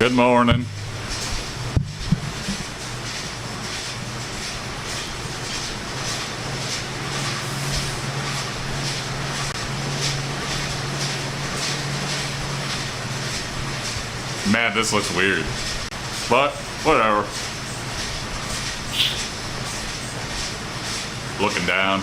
Good morning. Man, this looks weird. But, whatever. Looking down.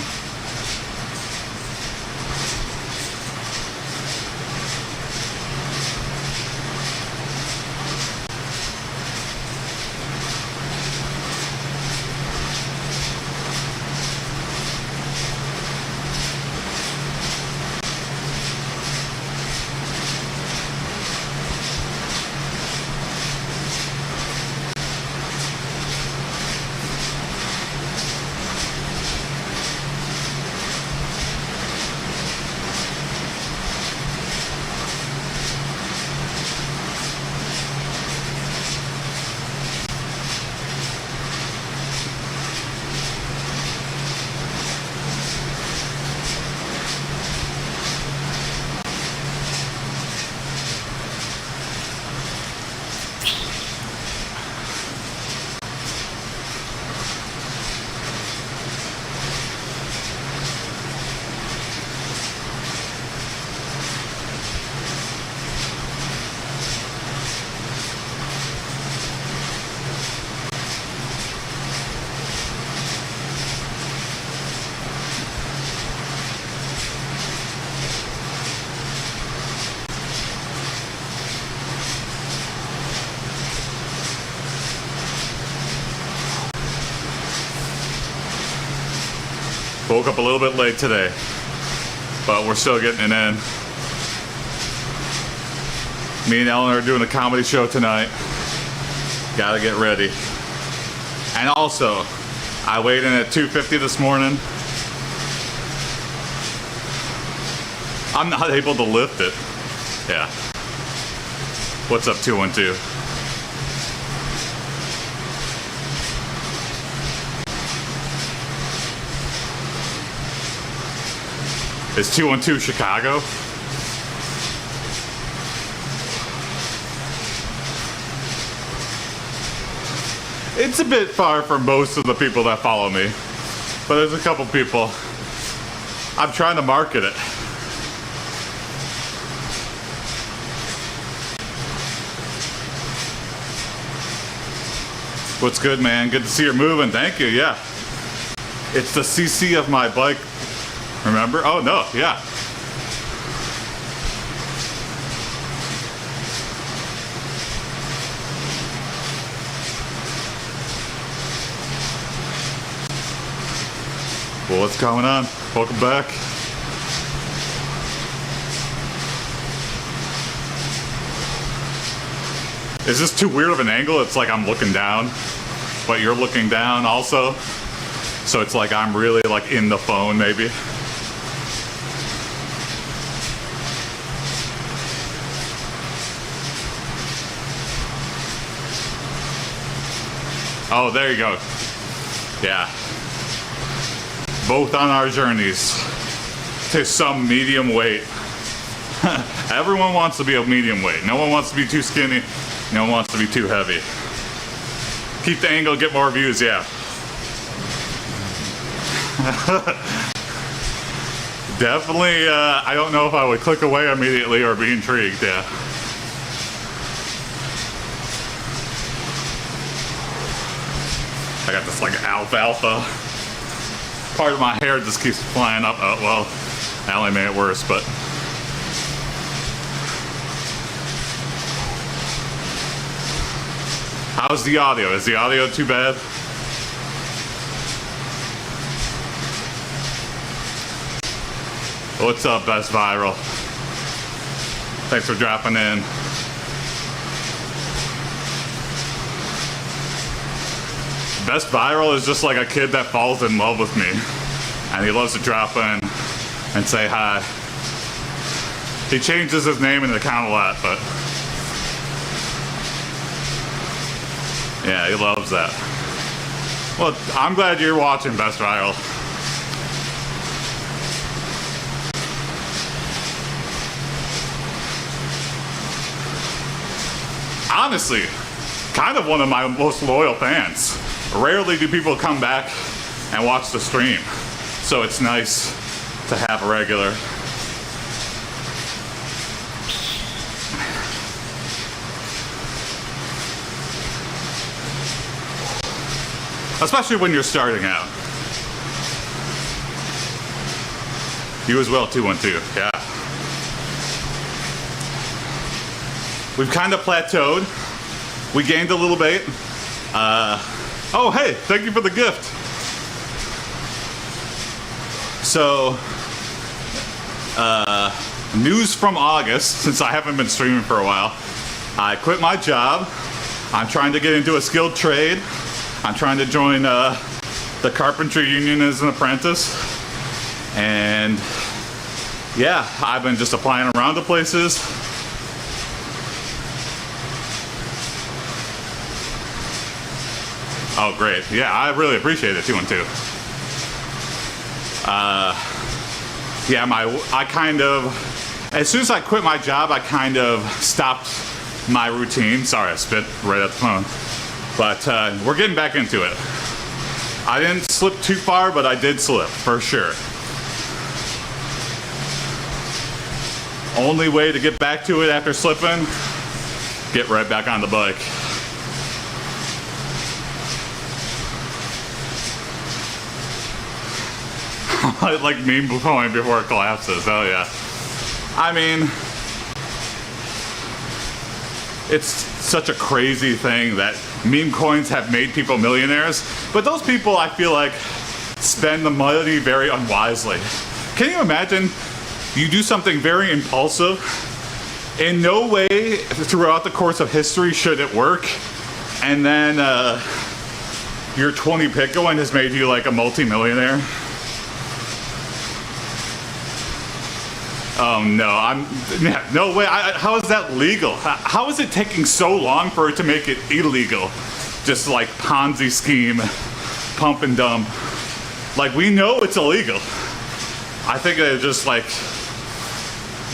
Woke up a little bit late today, but we're still getting it in. Me and Ellen are doing a comedy show tonight. Gotta get ready. And also, I weighed in at 250 this morning. I'm not able to lift it. Yeah. What's up, 212? Is 212 Chicago? It's a bit far from most of the people that follow me, but there's a couple people. I'm trying to market it. What's good, man? Good to see you're moving. Thank you. Yeah. It's the CC of my bike. Remember? Oh, no, yeah. Well, what's going on? Welcome back. Is this too weird of an angle? It's like I'm looking down, but you're looking down also. So it's like I'm really like in the phone, maybe. Oh, there you go. Yeah. Both on our journeys to some medium weight. Everyone wants to be a medium weight. No one wants to be too skinny. No one wants to be too heavy. Keep the angle, get more views, yeah. Definitely, I don't know if I would click away immediately or be intrigued, yeah. I got this like alfalfa. Part of my hair just keeps flying up. Oh, well, that only made it worse, but. How's the audio? Is the audio too bad? What's up, Best Viral? Thanks for dropping in. Best Viral is just like a kid that falls in love with me. And he loves to drop in and say hi. He changes his name in the account a lot, but yeah, he loves that. Well, I'm glad you're watching, Best Viral. honestly, kind of one of my most loyal fans. Rarely do people come back and watch the stream, so it's nice to have a regular. Especially when you're starting out. You as well, 212, yeah. We've kind of plateaued. We gained a little bit. Oh, hey, thank you for the gift. So, news from August, since I haven't been streaming for a while. I quit my job. I'm trying to get into a skilled trade. I'm trying to join the carpentry union as an apprentice. And yeah, I've been just applying around to places. Oh, great. Yeah, I really appreciate it, 212. Yeah, I kind of, as soon as I quit my job, I kind of stopped my routine. Sorry, I spit right at the phone. But we're getting back into it. I didn't slip too far, but I did slip, for sure. Only way to get back to it after slipping, get right back on the bike. Like meme coin before it collapses, oh yeah. I mean, it's such a crazy thing that meme coins have made people millionaires, but those people, I feel like, spend the money very unwisely. Can you imagine you do something very impulsive? In no way throughout the course of history should it work, and then your 20 Bitcoin has made you like a multi-millionaire. Oh no, no way. How is that legal? How is it taking so long for it to make it illegal? Just like Ponzi scheme, pump and dump. Like, we know it's illegal. I think it's just like,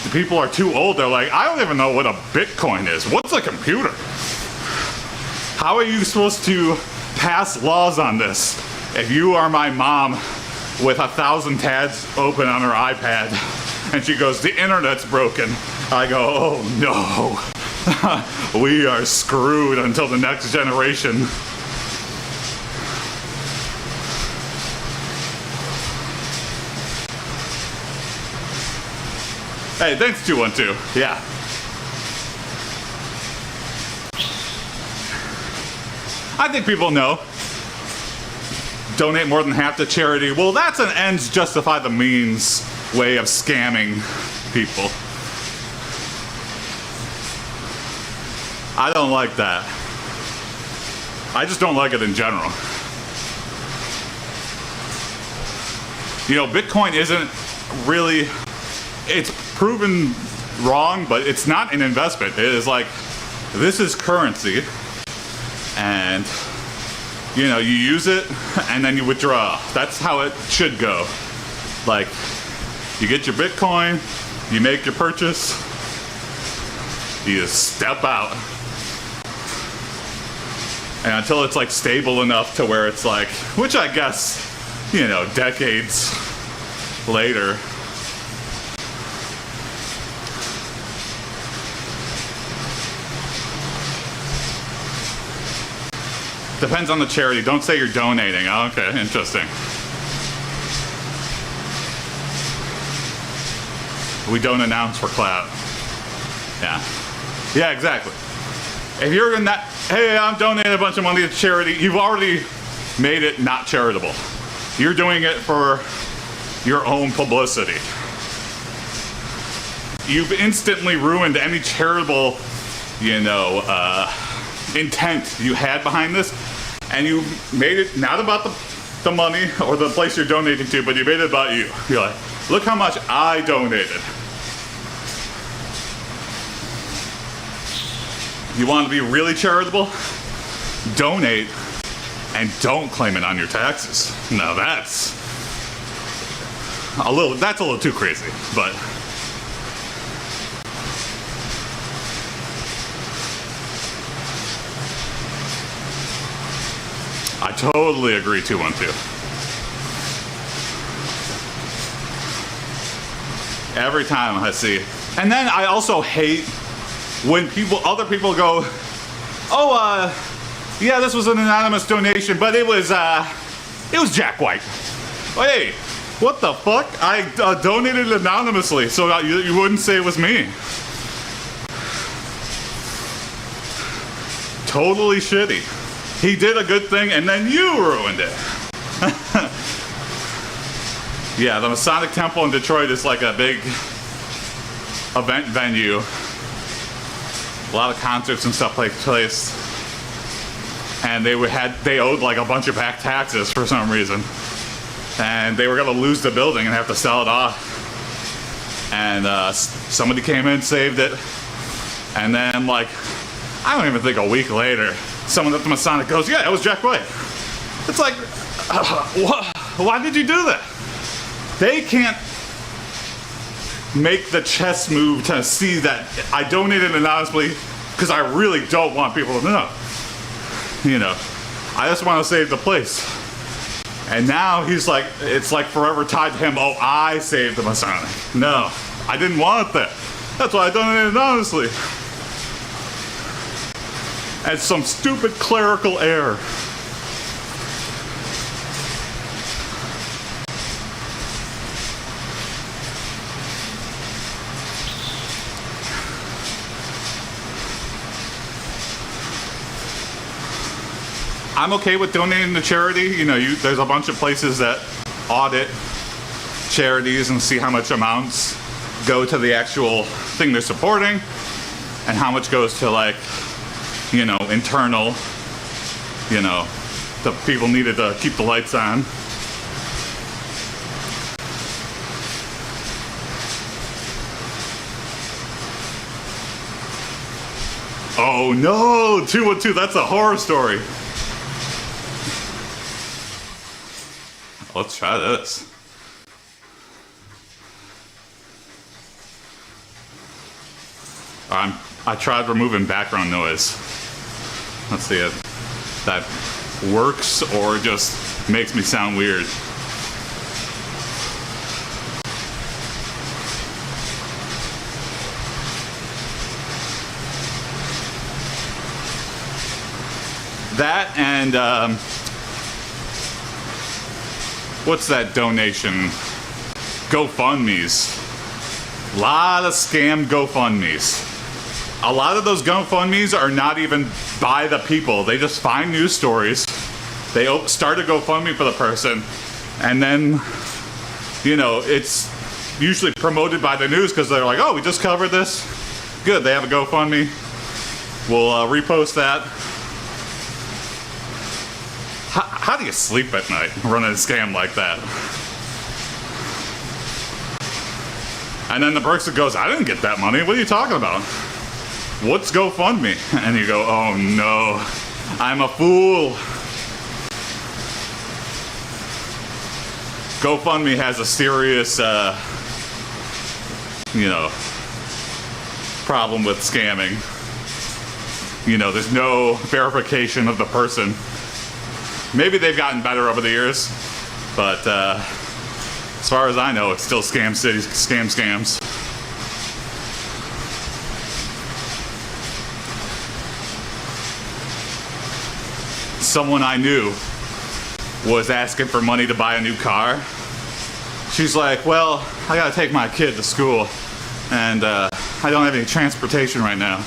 the people are too old. They're like, I don't even know what a Bitcoin is. What's a computer? How are you supposed to pass laws on this if you are my mom with 1,000 tabs open on her iPad? And she goes, the internet's broken. I go, oh no. We are screwed until the next generation. Hey, thanks 212. Yeah. I think people know. Donate more than half to charity. Well, that's an ends justify the means way of scamming people. I don't like that. I just don't like it in general. You know, Bitcoin isn't really, it's proven wrong, but it's not an investment. It is like, this is currency, and you know, you use it and then you withdraw. That's how it should go. Like, you get your Bitcoin, you make your purchase, you just step out. And until it's like stable enough to where it's like, which I guess, you know, decades later. Depends on the charity. Don't say you're donating. Oh, okay, interesting. We don't announce for clout. Yeah. Yeah, exactly. If you're in that, hey, I'm donating a bunch of money to charity, you've already made it not charitable. You're doing it for your own publicity. You've instantly ruined any charitable, you know, intent you had behind this, and you made it not about the money or the place you're donating to, but you made it about you. You're like, look how much I donated. You want to be really charitable? Donate and don't claim it on your taxes. Now that's a little too crazy, but I totally agree, 212. Every time I see. And then I also hate when other people go, oh, yeah, this was an anonymous donation, but it was Jack White. Hey, what the fuck? I donated anonymously, so you wouldn't say it was me. Totally shitty. He did a good thing and then you ruined it. Yeah, the Masonic Temple in Detroit is like a big event venue. A lot of concerts and stuff take place. And they owed like a bunch of back taxes for some reason. And they were gonna lose the building and have to sell it off. And somebody came in, saved it. And then like, I don't even think a week later, someone at the Masonic goes, yeah, it was Jack White. It's like, why did you do that? They can't make the chess move to see that I donated anonymously because I really don't want people to know. You know, I just want to save the place. And now he's like, it's like forever tied to him, oh, I saved the Masonic. No, I didn't want that. That's why I donated anonymously. And some stupid clerical error. I'm okay with donating to charity. You know, there's a bunch of places that audit charities and see how much amounts go to the actual thing they're supporting and how much goes to, like, you know, internal, you know, the people needed to keep the lights on. Oh no, 212, that's a horror story. Let's try this. I tried removing background noise. Let's see if that works or just makes me sound weird. That and what's that donation? GoFundMe's. A lot of scam GoFundMe's. A lot of those GoFundMe's are not even by the people. They just find news stories. They start a GoFundMe for the person, and then, you know, it's usually promoted by the news because they're like, oh, we just covered this. Good, they have a GoFundMe. We'll repost that. How do you sleep at night running a scam like that? And then the person goes, I didn't get that money. What are you talking about? What's GoFundMe? And you go, oh no, I'm a fool. GoFundMe has a serious, you know, problem with scamming. You know, there's no verification of the person. Maybe they've gotten better over the years, but as far as I know, it's still scam city, scams. Someone I knew was asking for money to buy a new car. She's like, well, I gotta take my kid to school, and I don't have any transportation right now.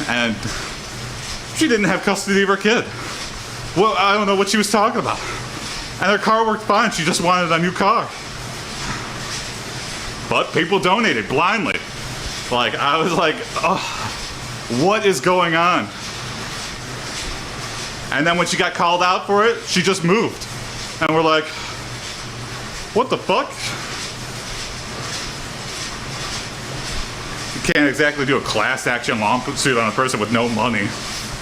And she didn't have custody of her kid. Well, I don't know what she was talking about. And her car worked fine. She just wanted a new car. But people donated blindly. Like, I was like, oh, what is going on? And then when she got called out for it, she just moved. And we're like, what the fuck? You can't exactly do a class action lawsuit on a person with no money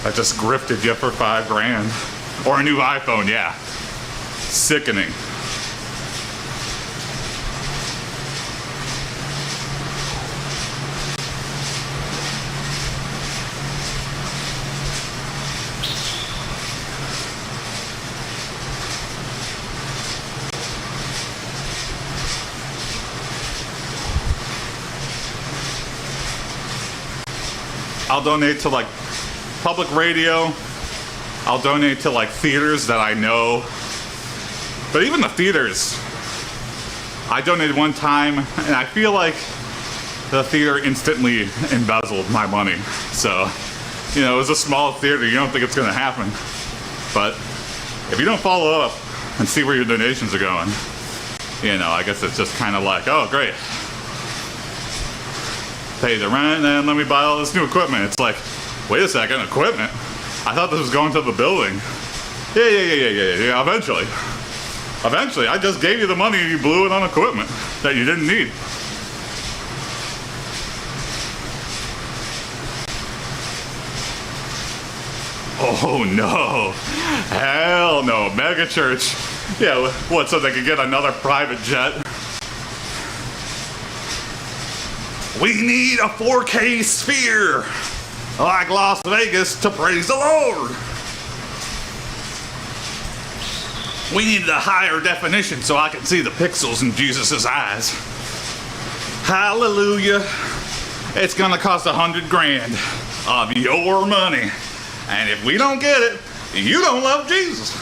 that just grifted you for $5,000. Or a new iPhone, yeah. Sickening. I'll donate to like public radio. I'll donate to like theaters that I know. But even the theaters, I donated one time and I feel like the theater instantly embezzled my money. So, you know, it was a small theater, you don't think it's gonna happen. But if you don't follow up and see where your donations are going, you know, I guess it's just kind of like, oh great, pay the rent and let me buy all this new equipment. It's like, wait a second, equipment? I thought this was going to the building. Yeah, eventually, I just gave you the money and you blew it on equipment that you didn't need. Oh no, hell no, mega church. Yeah, what, so they could get another private jet? We need a 4K sphere, like Las Vegas, to praise the Lord. We need a higher definition so I can see the pixels in Jesus' eyes. Hallelujah. It's gonna cost $100,000 of your money. And if we don't get it, you don't love Jesus.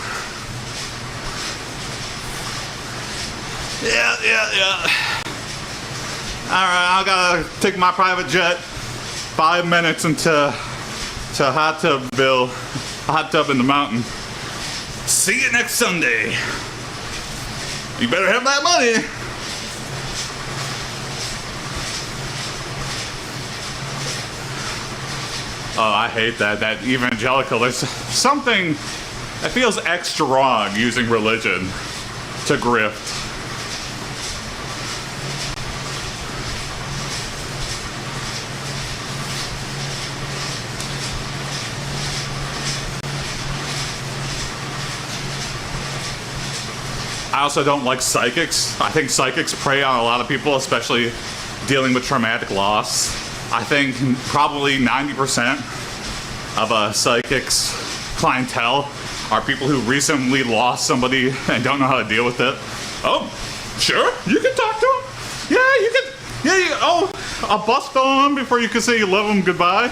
Yeah. All right, I gotta take my private jet 5 minutes into hot tub in the mountain. See you next Sunday. You better have that money. Oh, I hate that evangelical. There's something that feels extra wrong using religion to grift. I also don't like psychics. I think psychics prey on a lot of people, especially dealing with traumatic loss. I think probably 90% of a psychic's clientele are people who recently lost somebody and don't know how to deal with it. Oh, sure, you can talk to them. Yeah, you can. Yeah, oh, a bus fell on before you could say you love them goodbye.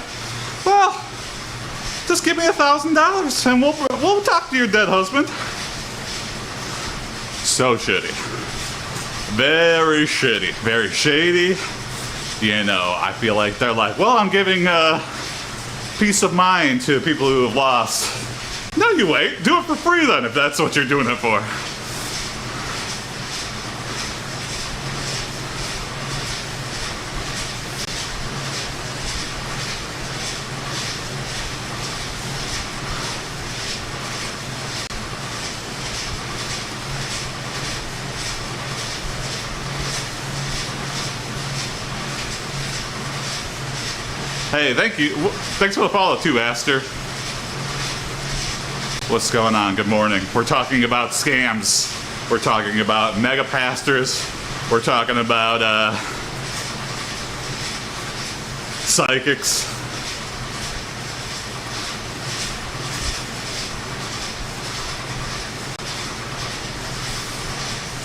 Well, just give me $1,000 and we'll talk to your dead husband. So shitty. Very shitty. Very shady. You know, I feel like they're like, well, I'm giving peace of mind to people who have lost. No, you wait. Do it for free then, if that's what you're doing it for. Hey, thank you. Thanks for the follow too, Aster. What's going on? Good morning. We're talking about scams. We're talking about mega pastors. We're talking about psychics.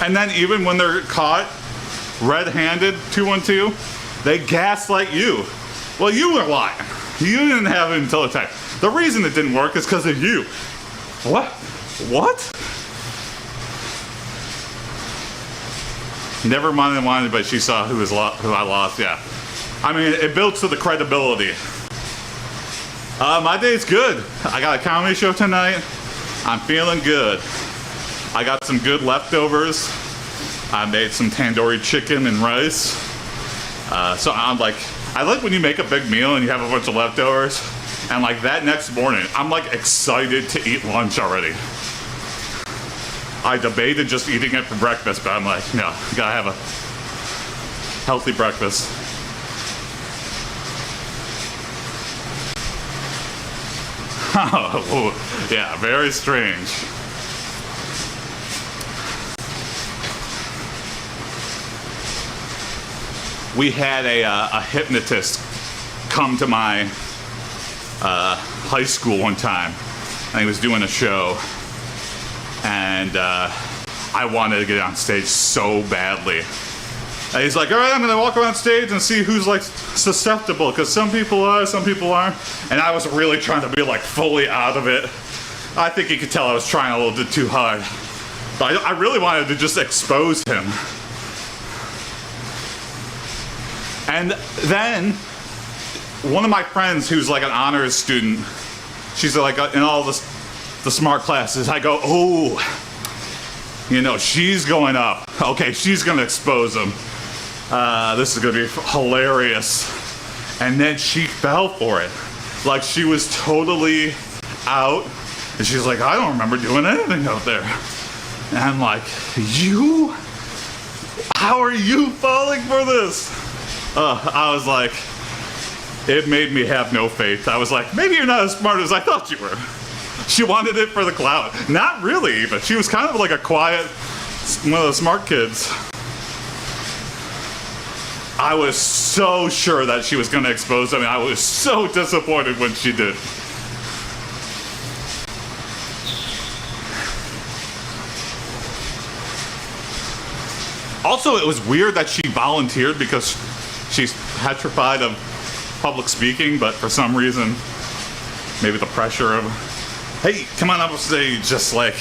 And then even when they're caught red-handed, 212, they gaslight you. Well, you were lying. You didn't have it until the time. The reason it didn't work is because of you. What? What? Never mind, but she saw who I lost. Yeah. I mean, it builds to the credibility. My day's good. I got a comedy show tonight. I'm feeling good. I got some good leftovers. I made some tandoori chicken and rice. So I'm like, I like when you make a big meal and you have a bunch of leftovers, and like that next morning, I'm like excited to eat lunch already. I debated just eating it for breakfast, but I'm like, no, gotta have a healthy breakfast. Oh, yeah, very strange. We had a hypnotist come to my high school one time, and he was doing a show, and I wanted to get on stage so badly. And he's like, all right, I'm gonna walk around stage and see who's like susceptible, because some people are, some people aren't. And I was really trying to be like fully out of it. I think he could tell I was trying a little bit too hard. But I really wanted to just expose him. And then one of my friends who's like an honors student, she's like in all the smart classes, I go, oh, you know, she's going up. Okay, she's gonna expose him. This is gonna be hilarious. And then she fell for it. Like she was totally out. And she's like, I don't remember doing anything out there. And I'm like, you? How are you falling for this? I was like, it made me have no faith. I was like, maybe you're not as smart as I thought you were. She wanted it for the clout. Not really, but she was kind of like a quiet, one of the smart kids. I was so sure that she was going to expose them, and I was so disappointed when she did. Also, it was weird that she volunteered because she's petrified of public speaking, but for some reason, maybe the pressure of, hey, come on up on stage, just like,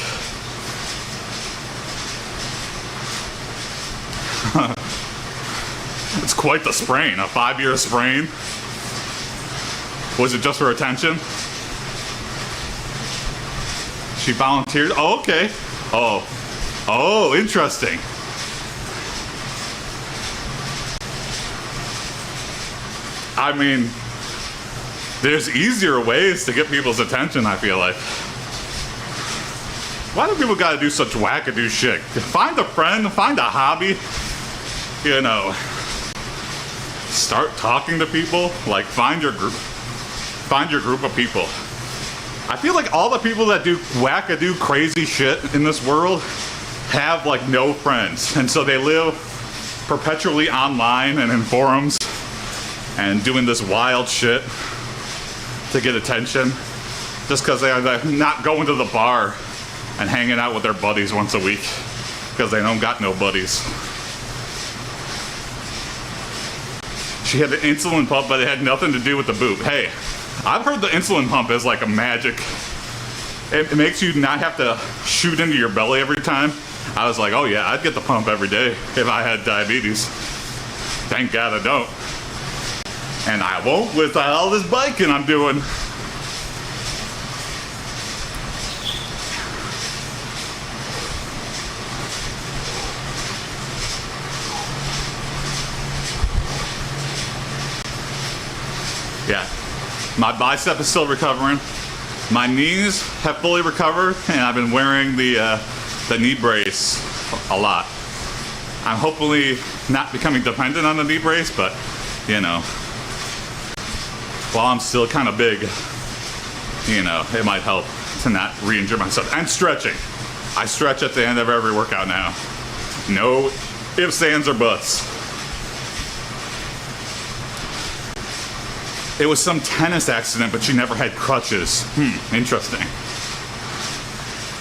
it's quite the sprain, a 5-year sprain. Was it just for attention? She volunteered, oh, okay. Oh, interesting. I mean, there's easier ways to get people's attention, I feel like. Why do people gotta do such wackadoo shit? Find a friend, find a hobby, you know. Start talking to people, like find your group of people. I feel like all the people that do wackadoo crazy shit in this world have like no friends. And so they live perpetually online and in forums and doing this wild shit to get attention just because they're not going to the bar and hanging out with their buddies once a week because they don't got no buddies. She had an insulin pump, but it had nothing to do with the boob. Hey, I've heard the insulin pump is like a magic. It makes you not have to shoot into your belly every time. I was like, oh yeah, I'd get the pump every day if I had diabetes. Thank God I don't. And I won't with all this biking I'm doing. Yeah, my bicep is still recovering. My knees have fully recovered, and I've been wearing the knee brace a lot. I'm hopefully not becoming dependent on the knee brace, but you know, while I'm still kind of big, you know, it might help to not re-injure myself. And stretching. I stretch at the end of every workout now. No ifs, ands, or buts. It was some tennis accident, but she never had crutches. Interesting.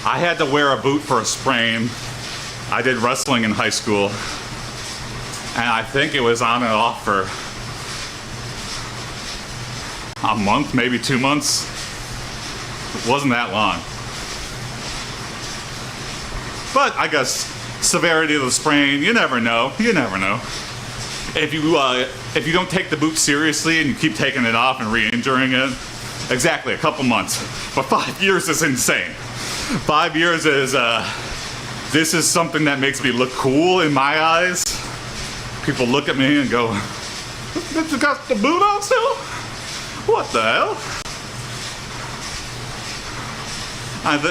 I had to wear a boot for a sprain. I did wrestling in high school, and I think it was on and off for a month, maybe 2 months. It wasn't that long. But I guess severity of the sprain, you never know. You never know. If you don't take the boot seriously and you keep taking it off and re-injuring it, exactly, a couple months. But 5 years is insane. 5 years is, this is something that makes me look cool in my eyes. People look at me and go, "You got the boot on still? What the hell?"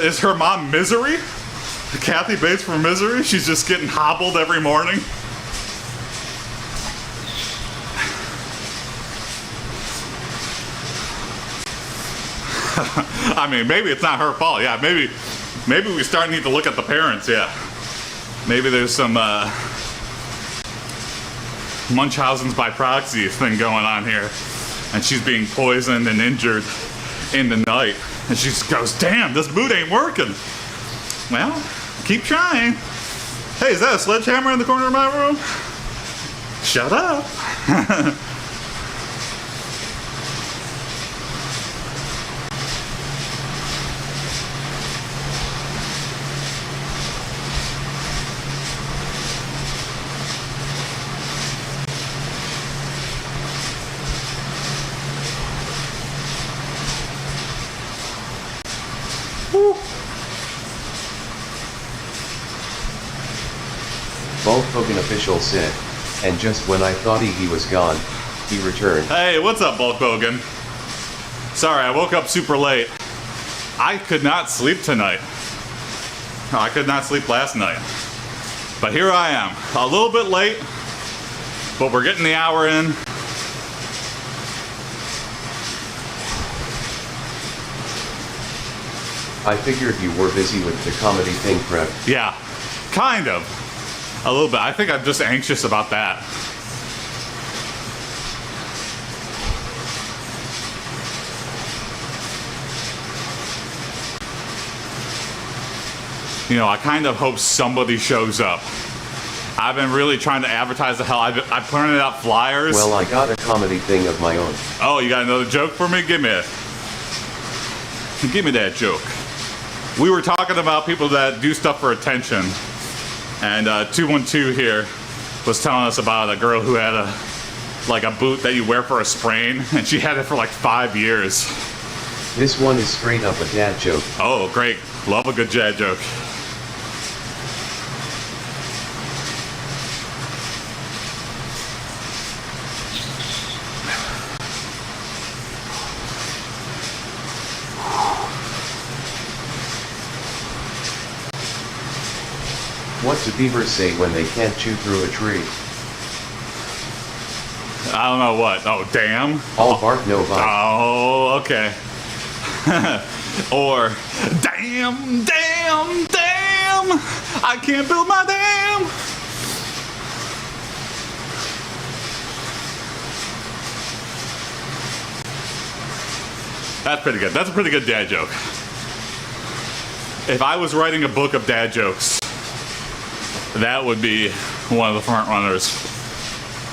Is her mom Misery? Kathy Bates from Misery? She's just getting hobbled every morning. I mean, maybe it's not her fault. Yeah, maybe we start need to look at the parents. Yeah, maybe there's some Munchausen's by proxy thing going on here, and she's being poisoned and injured in the night, and she goes, "Damn, this boot ain't working." Well, keep trying. Hey, is that a sledgehammer in the corner of my room? Shut up. Woo. Bulk Hogan official said, and just when I thought he was gone, he returned. Hey, what's up, Bulk Hogan? Sorry, I woke up super late. I could not sleep tonight. No, I could not sleep last night. But here I am, a little bit late, but we're getting the hour in. I figured you were busy with the comedy thing prep. Yeah, kind of. A little bit. I think I'm just anxious about that. You know, I kind of hope somebody shows up. I've been really trying to advertise the hell. I've printed out flyers. Well, I got a comedy thing of my own. Oh, you got another joke for me? Give me it. Give me that joke. We were talking about people that do stuff for attention. And 212 here was telling us about a girl who had a boot that you wear for a sprain, and she had it for like 5 years. This one is straight up a dad joke. Oh, great. Love a good dad joke. What do beavers say when they can't chew through a tree? I don't know what. Oh, damn. All bark, no bite. Oh, okay. Or, damn, damn, damn, I can't build my dam. That's pretty good. That's a pretty good dad joke. If I was writing a book of dad jokes, that would be one of the front runners.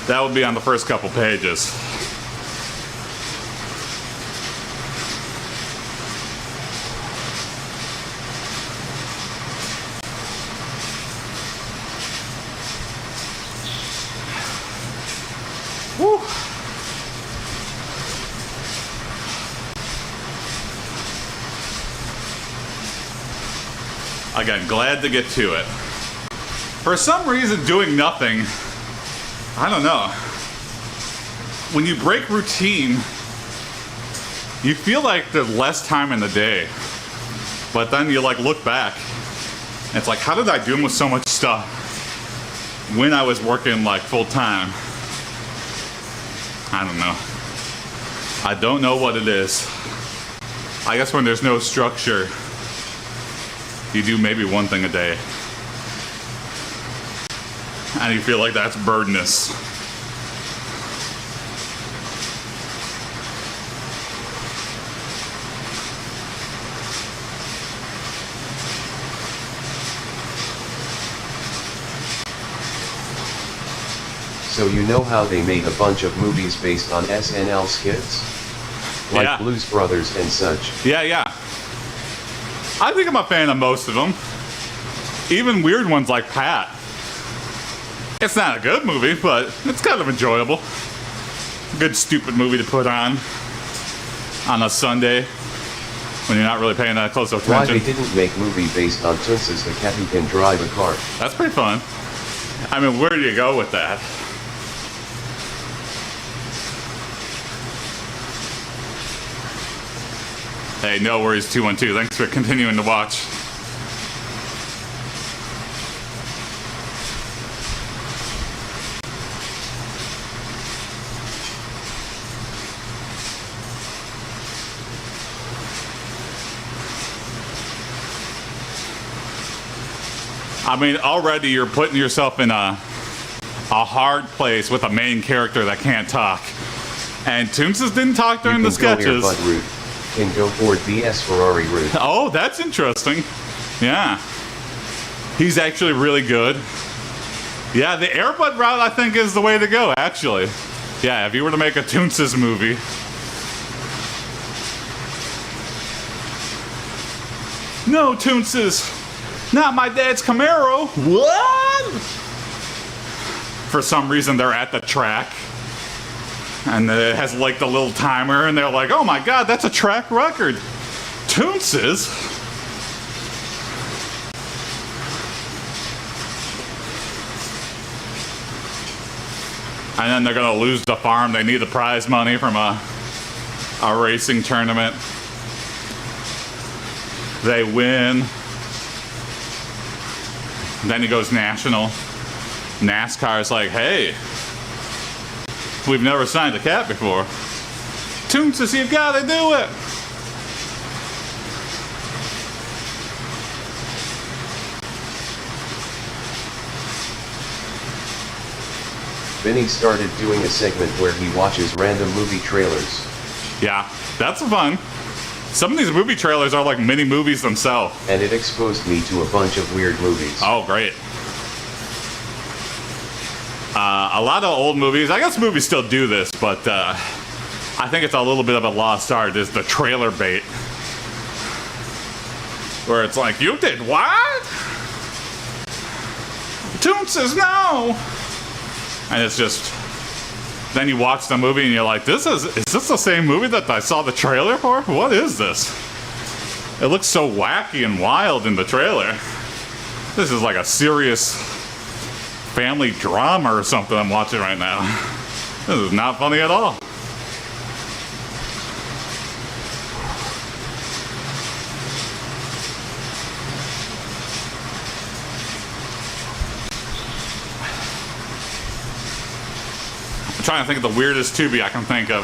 That would be on the first couple pages. Woo. Again, glad to get to it. For some reason, doing nothing, I don't know. When you break routine, you feel like there's less time in the day. But then you look back, and it's like, how did I do with so much stuff when I was working full time? I don't know. I don't know what it is. I guess when there's no structure, you do maybe one thing a day. And you feel like that's burdenous. So you know how they made a bunch of movies based on SNL skits? Like Yeah. Blues Brothers and such. Yeah. I think I'm a fan of most of them. Even weird ones like Pat. It's not a good movie, but it's kind of enjoyable. Good stupid movie to put on a Sunday when you're not really paying that close Why attention. they didn't make movie based on Toonces the cat who can drive a car. That's pretty fun. I mean, where do you go with that? Hey, no worries, 212. Thanks for continuing to watch. I mean, already you're putting yourself in a hard place with a main character that can't talk. And Toonces didn't talk during the sketches. Go Airbud route. Can go Ford BS Ferrari route. Oh, that's interesting. Yeah. He's actually really good. Yeah, the Airbud route I think is the way to go, actually. Yeah, if you were to make a Toonces movie. No, Toonces, not my dad's Camaro. What? For some reason, they're at the track. And it has like the little timer, and they're like, oh my god, that's a track record. Toonces? And then they're gonna lose the farm. They need the prize money from a racing tournament. They win. Then he goes national. NASCAR's like, hey, we've never signed a cat before. Toonces, you've gotta do it. Vinny started doing a segment where he watches random movie trailers. Yeah, that's fun. Some of these movie trailers are like mini movies themselves. And it exposed me to a bunch of weird movies. Oh, great. A lot of old movies, I guess movies still do this, but I think it's a little bit of a lost art, is the trailer bait. Where it's like, you did what? Toonces, no! And it's just, then you watch the movie and you're like, is this the same movie that I saw the trailer for? What is this? It looks so wacky and wild in the trailer. This is like a serious family drama or something I'm watching right now. This is not funny at all. Trying to think of the weirdest Tubi I can think of.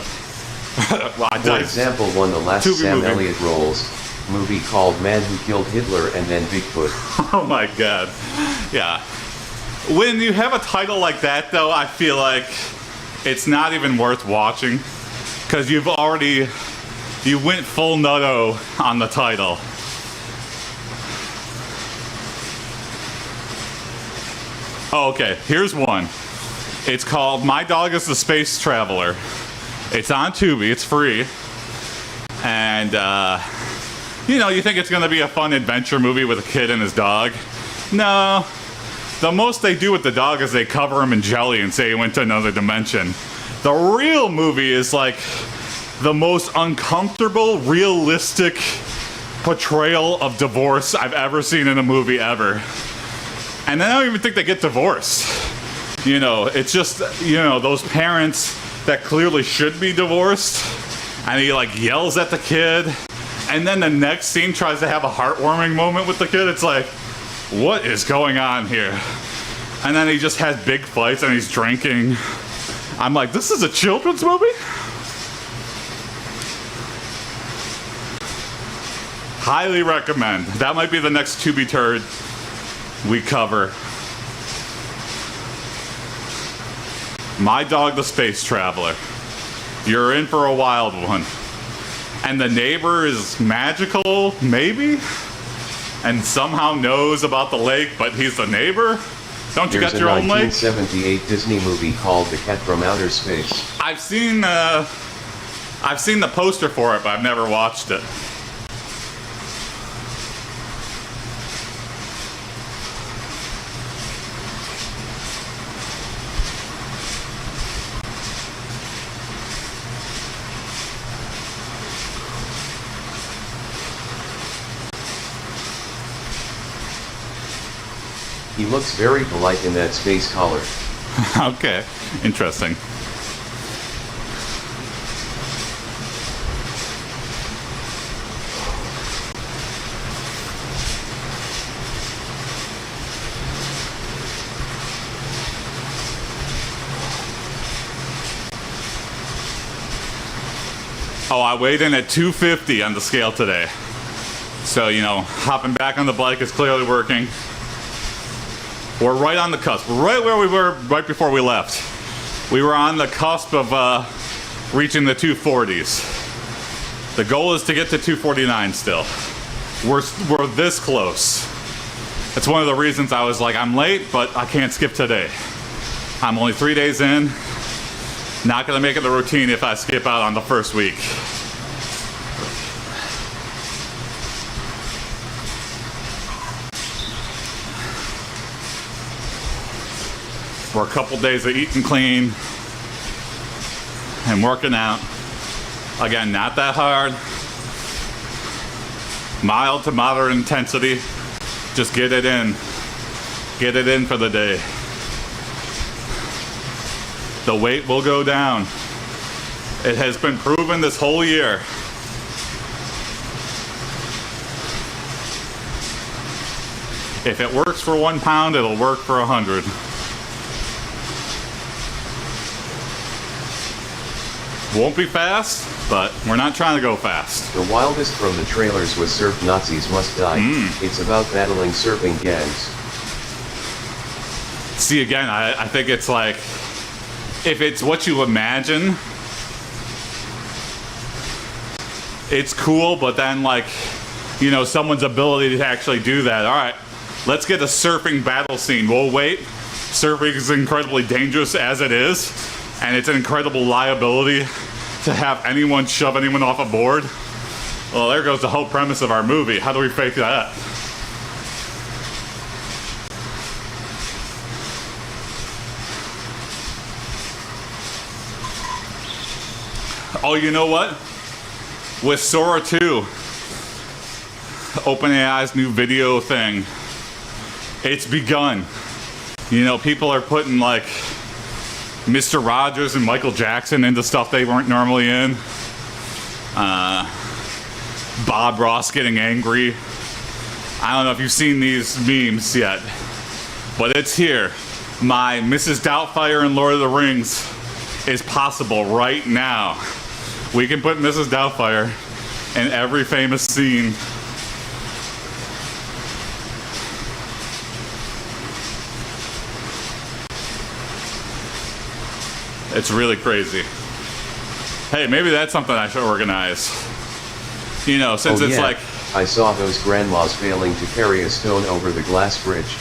Well, For example, one of the last Tubi Sam movie. Elliott roles, movie called Man Who Killed Hitler and Then Bigfoot. Oh my god. Yeah. When you have a title like that, though, I feel like it's not even worth watching. Because you went full nutto on the title. Oh, okay. Here's one. It's called My Dog is the Space Traveler. It's on Tubi. It's free. And, you know, you think it's going to be a fun adventure movie with a kid and his dog. No. The most they do with the dog is they cover him in jelly and say he went to another dimension. The real movie is like the most uncomfortable, realistic portrayal of divorce I've ever seen in a movie ever. And I don't even think they get divorced. You know, it's just, you know, those parents that clearly should be divorced, and he like yells at the kid, and then the next scene tries to have a heartwarming moment with the kid. It's like, what is going on here? And then he just has big fights and he's drinking. I'm like, this is a children's movie? Highly recommend. That might be the next Tubi turd we cover. My Dog the Space Traveler. You're in for a wild one. And the neighbor is magical, maybe? And somehow knows about the lake, but he's the neighbor? Don't you There's got your own lake? There's a 1978 Disney movie called The Cat from Outer Space. I've seen the poster for it, but I've never watched it. He looks very polite in that space collar. Okay, interesting. Oh, I weighed in at 250 on the scale today. So, you know, hopping back on the bike is clearly working. We're right on the cusp. We're right where we were right before we left. We were on the cusp of reaching the 240s. The goal is to get to 249 still. We're this close. It's one of the reasons I was like, I'm late, but I can't skip today. I'm only 3 days in. Not gonna make it the routine if I skip out on the first week. For a couple days of eating clean and working out. Again, not that hard. Mild to moderate intensity. Just get it in. Get it in for the day. The weight will go down. It has been proven this whole year. If it works for 1 pound, it'll work for 100. Won't be fast, but we're not trying to go fast. The wildest from the trailers was Surf Nazis Must Die. It's about battling surfing gangs. See, again, I think it's like, if it's what you imagine, it's cool, but then like, you know, someone's ability to actually do that. All right, let's get a surfing battle scene. We'll wait. Surfing is incredibly dangerous as it is, and it's an incredible liability to have anyone shove anyone off a board. Well, there goes the whole premise of our movie. How do we fake that? Oh, you know what? With Sora 2, OpenAI's new video thing, it's begun. You know, people are putting like Mr. Rogers and Michael Jackson into stuff they weren't normally in. Bob Ross getting angry. I don't know if you've seen these memes yet, but it's here. My Mrs. Doubtfire in Lord of the Rings is possible right now. We can put Mrs. Doubtfire in every famous scene. It's really crazy. Hey, maybe that's something I should organize. You know, since it's like... I saw those grandmas failing to carry a stone over the glass bridge.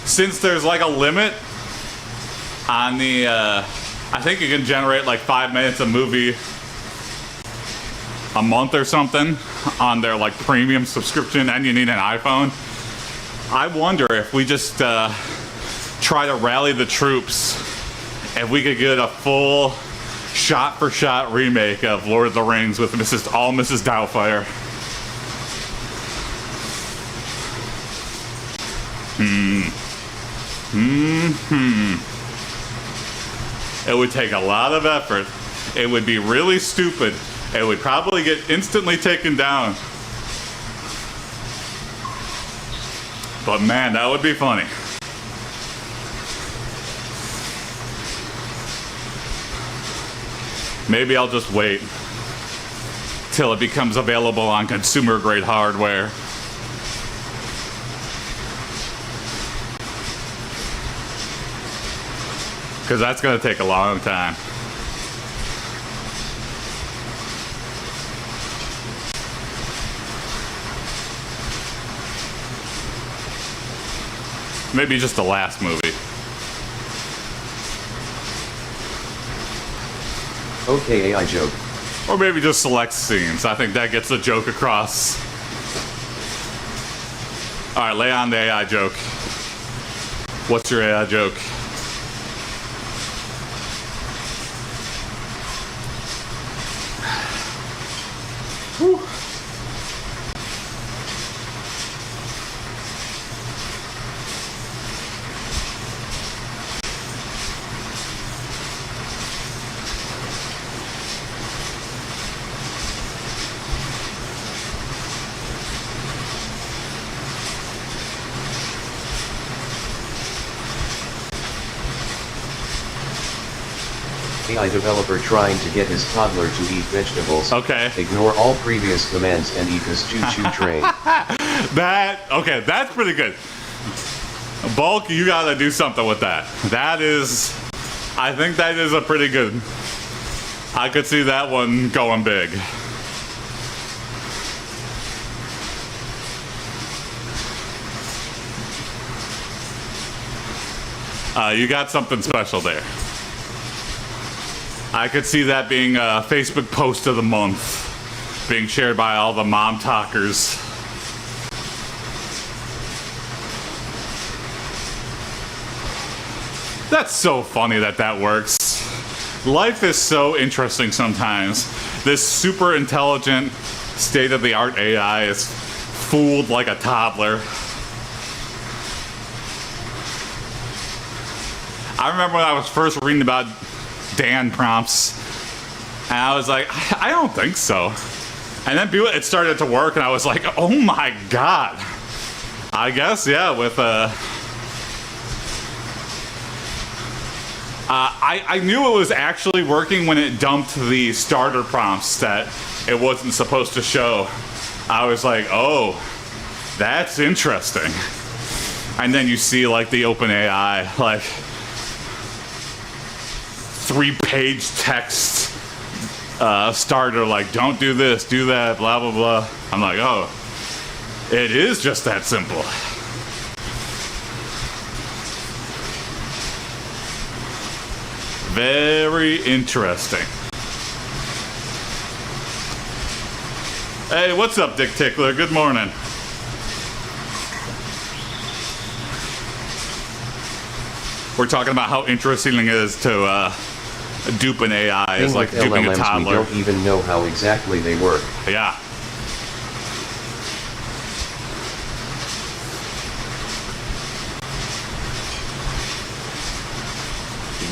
Since there's like a limit on the, I think you can generate like 5 minutes a movie a month or something on their like premium subscription, and you need an iPhone. I wonder if we just try to rally the troops, if we could get a full shot-for-shot remake of Lord of the Rings with Mrs. Doubtfire. It would take a lot of effort. It would be really stupid. It would probably get instantly taken down. But man, that would be funny. Maybe I'll just wait till it becomes available on consumer grade hardware. Because that's going to take a long time. Maybe just the last movie. Okay, AI joke. Or maybe just select scenes. I think that gets the joke across. Alright, lay on the AI joke. What's your AI joke? Whew. AI developer trying to get his toddler to eat vegetables. Okay. Ignore all previous commands and eat this choo-choo train. Okay, that's pretty good. Bulk, you gotta do something with that. That is, I think that is a pretty good, I could see that one going big. You got something special there. I could see that being a Facebook post of the month, being shared by all the mom talkers. That's so funny that works. Life is so interesting sometimes. This super intelligent, state-of-the-art AI is fooled like a toddler. I remember when I was first reading about Dan prompts, and I was like, I don't think so. And then it started to work, and I was like, oh my god. I guess, yeah, with I knew it was actually working when it dumped the starter prompts that it wasn't supposed to show. I was like, oh, that's interesting. And then you see like the OpenAI, like 3-page text starter, like don't do this, do that, blah, blah, blah. I'm like, oh, it is just that simple. Very interesting. Hey, what's up, Dick Tickler? Good morning. We're talking about how interesting it is to dupe an AI. It's like duping a toddler. We don't even know how exactly they work. Yeah.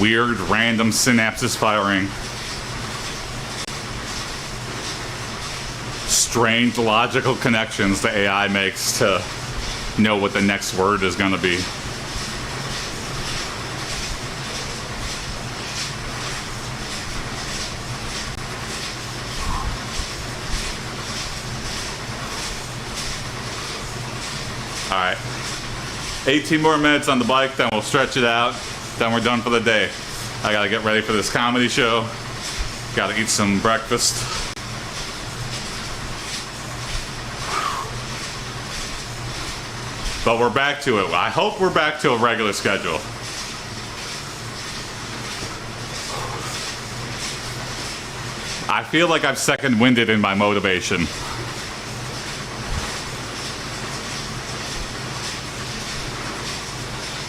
Weird, random synapses firing. Strange logical connections the AI makes to know what the next word is going to be. All right. 18 more minutes on the bike, then we'll stretch it out. Then we're done for the day. I gotta get ready for this comedy show. Gotta eat some breakfast. But we're back to it. I hope we're back to a regular schedule. I feel like I'm second-winded in my motivation.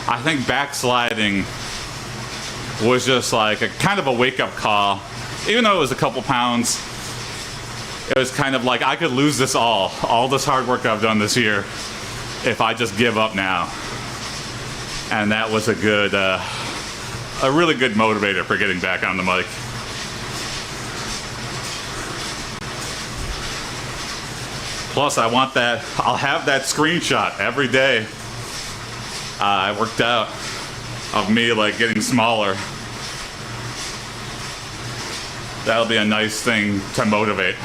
I think backsliding was just like a kind of a wake-up call. Even though it was a couple pounds, it was kind of like I could lose this all this hard work I've done this year, if I just give up now. And that was a really good motivator for getting back on the mic. Plus, I'll have that screenshot every day. I worked out of me like getting smaller. That'll be a nice thing to motivate.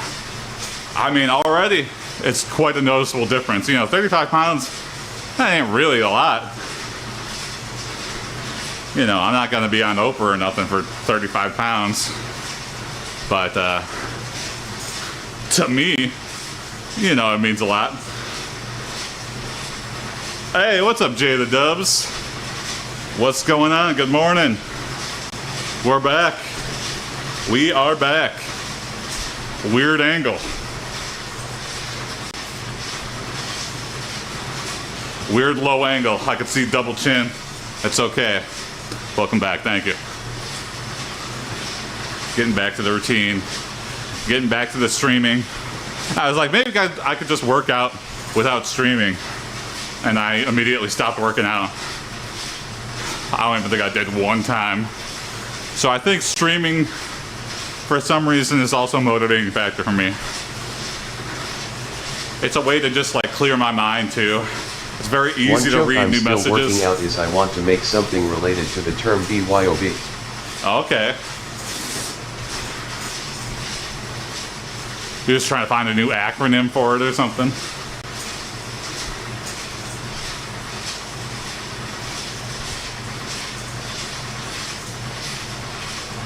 I mean, already it's quite a noticeable difference. 35 pounds, that ain't really a lot. I'm not gonna be on Oprah or nothing for 35 pounds. But to me, it means a lot. Hey, what's up, Jay the Dubs? What's going on? Good morning. We're back. We are back. Weird angle. Weird low angle. I could see double chin. It's okay. Welcome back. Thank you. Getting back to the routine. Getting back to the streaming. I was like, maybe I could just work out without streaming. And I immediately stopped working out. I don't even think I did one time. So I think streaming, for some reason, is also a motivating factor for me. It's a way to just like clear my mind too. It's very easy to read new messages. One joke I'm still working out is I want to make something related to the term BYOB. Okay. You're just trying to find a new acronym for it or something?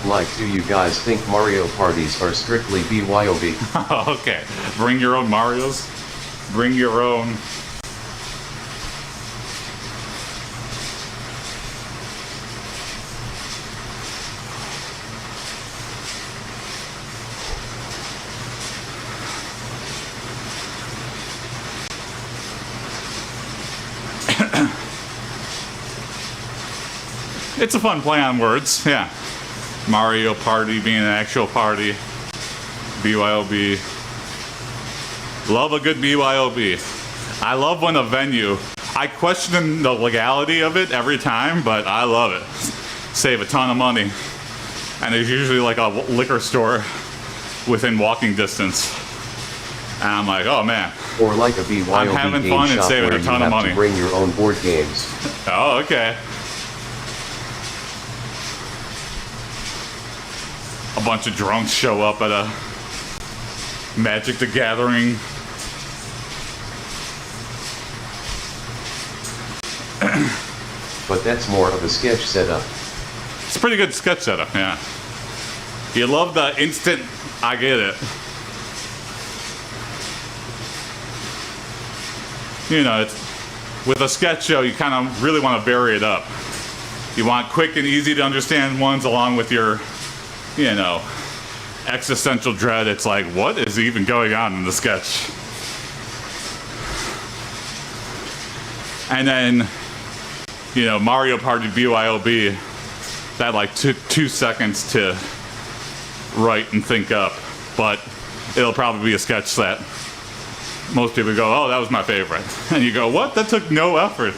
Like, do you guys think Mario parties are strictly BYOB? Okay. Bring your own Marios. Bring your own. It's a fun play on words, yeah. Mario Party being an actual party. BYOB. Love a good BYOB. I love when a venue, I question the legality of it every time, but I love it. Save a ton of money. And there's usually like a liquor store within walking distance. And I'm like, oh man. Or like a BYOB I'm having game fun and shop saving where a you ton of have money. to bring your own board games. Oh, okay. A bunch of drunks show up at a Magic the Gathering. But that's more of a sketch setup. It's a pretty good sketch setup, yeah. You love the instant, I get it. You know, it's, with a sketch show, you kind of really want to vary it up. You want quick and easy to understand ones along with your, you know, existential dread. It's like, what is even going on in the sketch? And then, you know, Mario Party BYOB, that like took 2 seconds to write and think up, but it'll probably be a sketch that most people go, oh, that was my favorite. And you go, what? That took no effort.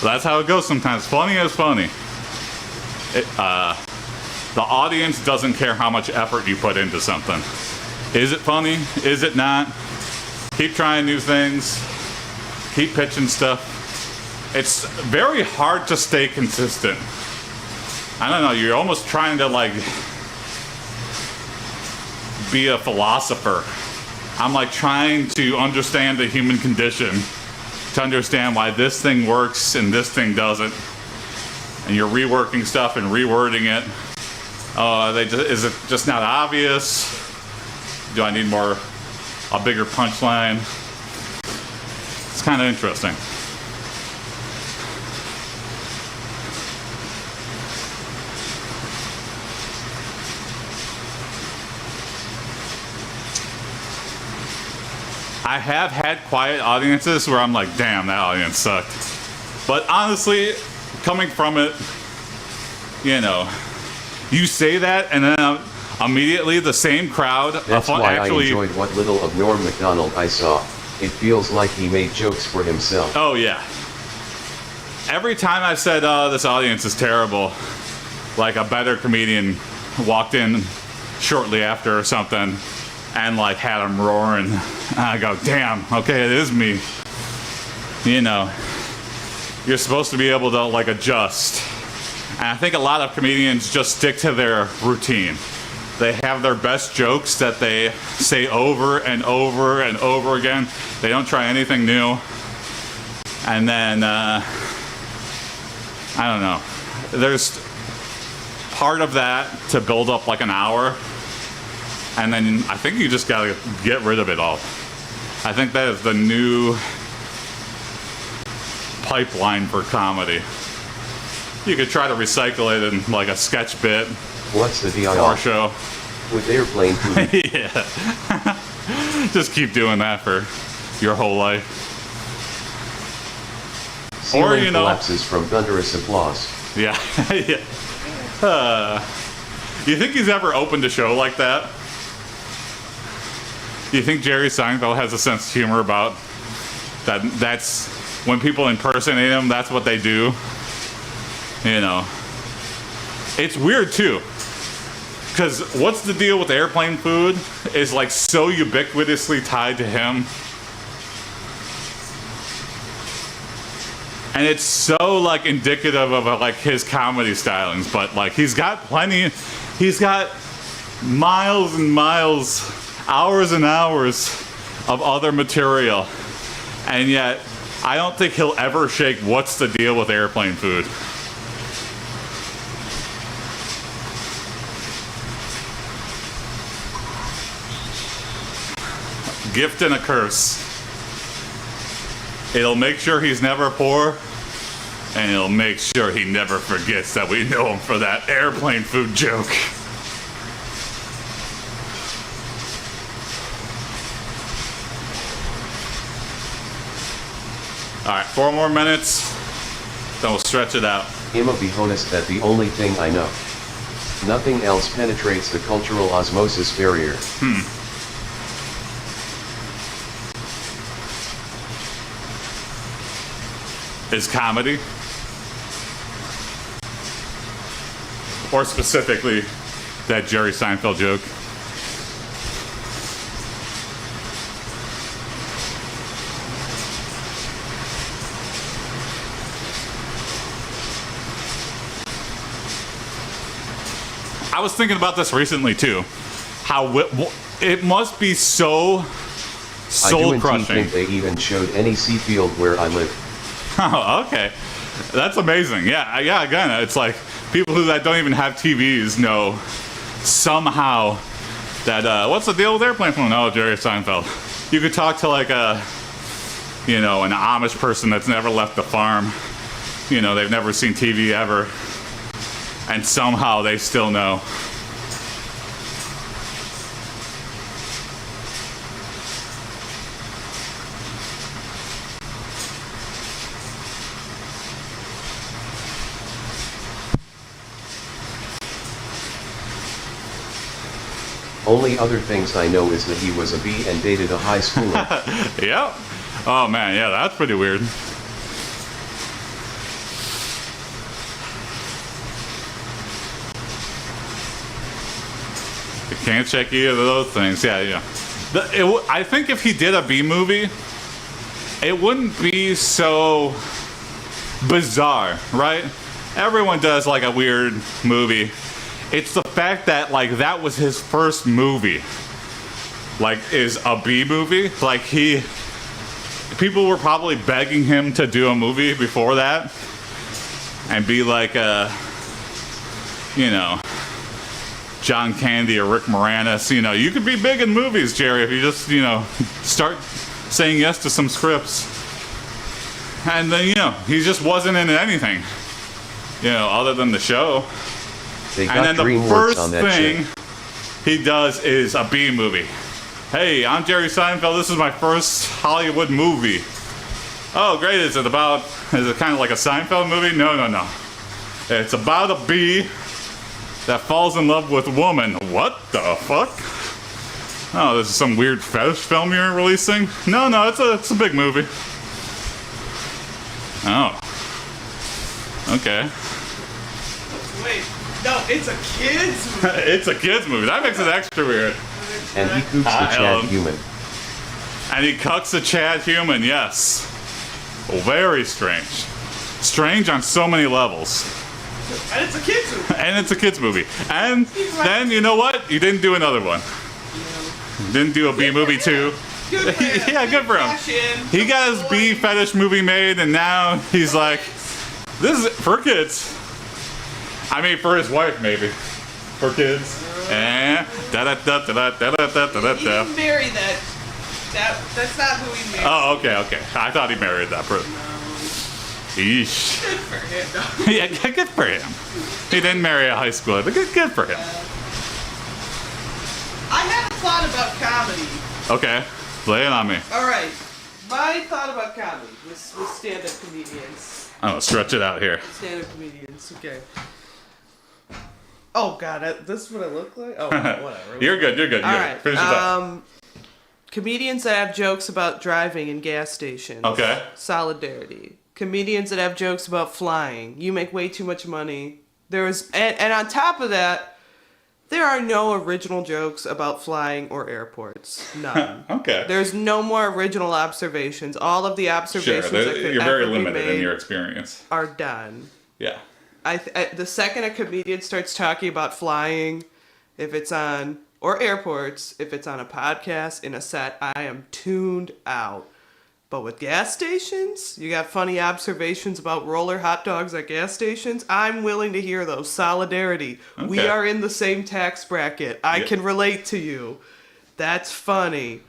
That's how it goes sometimes. Funny is funny. The audience doesn't care how much effort you put into something. Is it funny? Is it not? Keep trying new things. Keep pitching stuff. It's very hard to stay consistent. I don't know, you're almost trying to like be a philosopher. I'm like trying to understand the human condition, to understand why this thing works and this thing doesn't. And you're reworking stuff and rewording it. Is it just not obvious? Do I need a bigger punchline? It's kind of interesting. I have had quiet audiences where I'm like, damn, that audience sucked. But honestly, coming from it, you know, you say that and then immediately the same crowd. That's why I enjoyed what little of Norm Macdonald I saw. It feels like he made jokes for himself. Oh yeah. Every time I said, oh, this audience is terrible, like a better comedian walked in shortly after or something and like had him roaring. And I go, damn, okay, it is me. You know, you're supposed to be able to like adjust. And I think a lot of comedians just stick to their routine. They have their best jokes that they say over and over and over again. They don't try anything new. And then, I don't know. There's part of that to build up like an hour. And then I think you just gotta get rid of it all. I think that is the new pipeline for comedy. You could try to recycle it in like a sketch bit. What's the deal? Or show. With airplane food. Yeah. Just keep doing that for your whole life. Ceiling or, you know, collapses from thunderous applause. Yeah. Yeah. You think he's ever opened a show like that? You think Jerry Seinfeld has a sense of humor about that? That's when people impersonate him, that's what they do. You know. It's weird too. Because what's the deal with airplane food is like so ubiquitously tied to him. And it's so like indicative of like his comedy stylings, but like he's got miles and miles, hours and hours of other material. And yet I don't think he'll ever shake what's the deal with airplane food. Gift and a curse. It'll make sure he's never poor, and it'll make sure he never forgets that we know him for that airplane food joke. 4 more minutes, then we'll stretch it out. Ima be honest that the only thing I know. Nothing else penetrates the cultural osmosis barrier. Is comedy? Or specifically, that Jerry Seinfeld joke? I was thinking about this recently too. How it must be so soul I crushing. think they even showed any Seafield where I live. Oh, okay. That's amazing. Yeah, again, it's like people that don't even have TVs know somehow that, what's the deal with airplane phone? Oh, Jerry Seinfeld. You could talk to like an Amish person that's never left the farm. They've never seen TV ever. And somehow they still know. Only other things I know is that he was a B and dated a high schooler. Yep. Oh man, yeah, that's pretty weird. You can't check either of those things. Yeah. I think if he did a B movie, it wouldn't be so bizarre, right? Everyone does like a weird movie. It's the fact that like that was his first movie, like is a B movie. Like people were probably begging him to do a movie before that and be like John Candy or Rick Moranis. You could be big in movies, Jerry, if you just start saying yes to some scripts. And then he just wasn't in anything, other than the show. They got and then the DreamWorks first on that thing shit. he does is a B movie. Hey, I'm Jerry Seinfeld. This is my first Hollywood movie. Oh, great. Is it kind of like a Seinfeld movie? No. It's about a bee that falls in love with a woman. What the fuck? Oh, this is some weird fetish film you're releasing? No, it's a big movie. Oh. Okay. Wait, no, it's a kid's movie. It's a kid's movie. That makes it extra weird. And he coops the Chad human. And he cucks a Chad human, yes. Very strange. Strange on so many levels. And it's a kid's movie. And it's a kid's movie. And then, you know what? You didn't do another one. Didn't do a B movie too. Good for him. Yeah, good for him. He got his B fetish movie made, and now he's like, this is for kids. I mean, for his wife, maybe. For kids. And He didn't marry that. That's not who he married. Oh, okay. I thought he married that person. Eesh. Good for him, though. Yeah, good for him. He didn't marry a high schooler, but good for him. I had a thought about comedy. Okay, lay it on me. All right. My thought about comedy with stand-up comedians. I'm gonna stretch it out here. Stand-up comedians, okay. Oh, God, this is what I look like? Oh, whatever. You're good. All right. Finish it up. Comedians that have jokes about driving in gas stations. Okay. Solidarity. Comedians that have jokes about flying. You make way too much money. And on top of that, there are no original jokes about flying or airports. None. Okay. There's no more original observations. All of the observations that could you're very ever be limited in made your experience. are done. Yeah. The second a comedian starts talking about flying, or airports, if it's on a podcast, in a set, I am tuned out. But with gas stations, you got funny observations about roller hot dogs at gas stations, I'm willing to hear those. Solidarity. Okay. We are in the same tax bracket. I can relate to you. That's funny.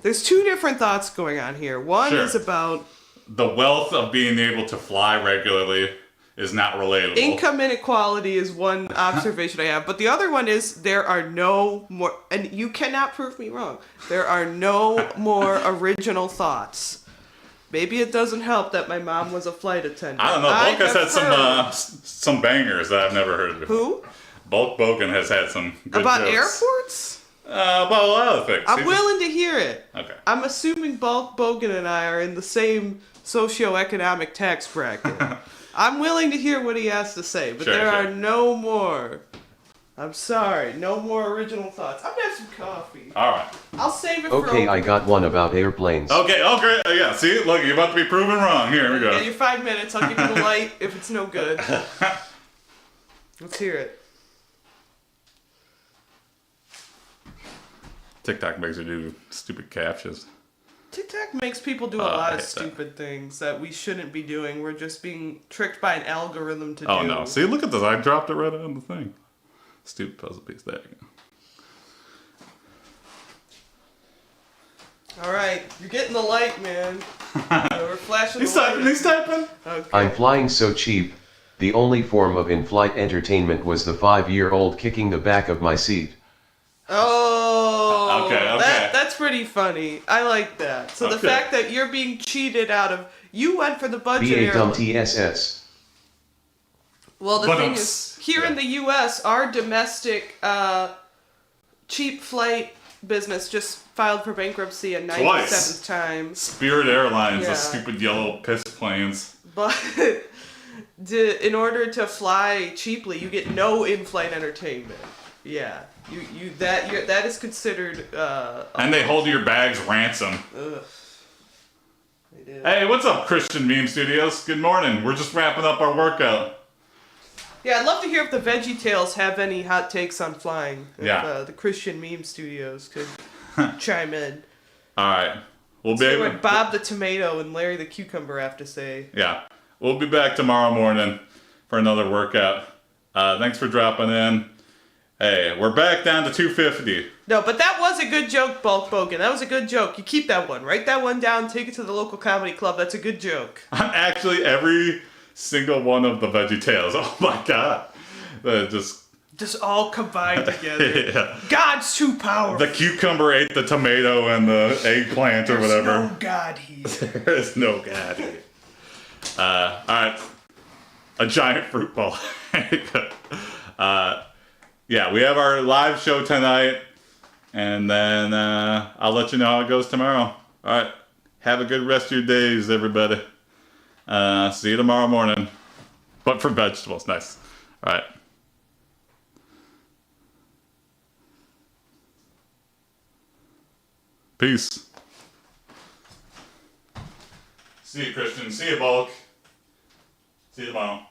There's two different thoughts going on here. One is about the wealth of being able to fly regularly is not relatable. income inequality is one observation I have. But the other one is there are no more, and you cannot prove me wrong, there are no more original thoughts. Maybe it doesn't help that my mom was a flight attendant. I don't know. Bulk has had have some bangers that I've never heard before. Who? Bulk Bogan has had some good About jokes. airports? About a lot of things. I'm willing to hear it. Okay. I'm assuming Bulk Bogan and I are in the same socioeconomic tax bracket. I'm willing to hear what he has to say, but there are no more. I'm sorry, no more original thoughts. I'm gonna have some coffee. All right. I'll save it for. Okay, I got one about airplanes. Okay. Oh, great. Yeah. See, look, you're about to be proven wrong. Here we go. Yeah, your 5 minutes. I'll give you the light if it's no good. Let's hear it. TikTok makes you do stupid captures. TikTok makes people do a I lot hate of that. stupid things that we shouldn't be doing. We're just being tricked by an algorithm to do. Oh no! See, look at this. I dropped it right on the thing. Stupid puzzle piece. There you go. All right, you're getting the light, man. We're flashing He's the light. typing. He's typing. Okay. I'm flying so cheap. The only form of in-flight entertainment was the 5-year-old kicking the back of my seat. Oh, Okay. That's pretty funny. I like that. So the Okay. fact that you're being cheated out of, you went for the budget Be a dumb airline. TSS. Well, the But thing is, here in the U.S., our domestic cheap flight business just filed for bankruptcy a 97th time. Spirit Airlines, Yeah. the stupid yellow piss planes. But in order to fly cheaply, you get no in-flight entertainment. Yeah, that is considered. And they hold your bags ransom. Ugh. They do. Hey, what's up, Christian Meme Studios? Good morning. We're just wrapping up our workout. Yeah, I'd love to hear if the Veggie Tales have any hot takes on flying. If, Yeah. the Christian Meme Studios could chime in. All right. We'll be See able. what Bob the Tomato and Larry the Cucumber have to say. Yeah. We'll be back tomorrow morning for another workout. Thanks for dropping in. Hey, we're back down to 250. No, but that was a good joke, Bulk Bogan. That was a good joke. You keep that one. Write that one down. Take it to the local comedy club. That's a good joke. Actually, every single one of the Veggie Tales. Oh my god. Just all combined together. Yeah. God's too powerful. The cucumber ate the tomato and the eggplant or There's whatever. no God here. There is no god here. Alright. A giant fruit ball. Yeah, we have our live show tonight. And then I'll let you know how it goes tomorrow. Alright. Have a good rest of your days, everybody. See you tomorrow morning. But for vegetables. Nice. Alright. Peace. See you, Christian. See you, Bulk. See you tomorrow.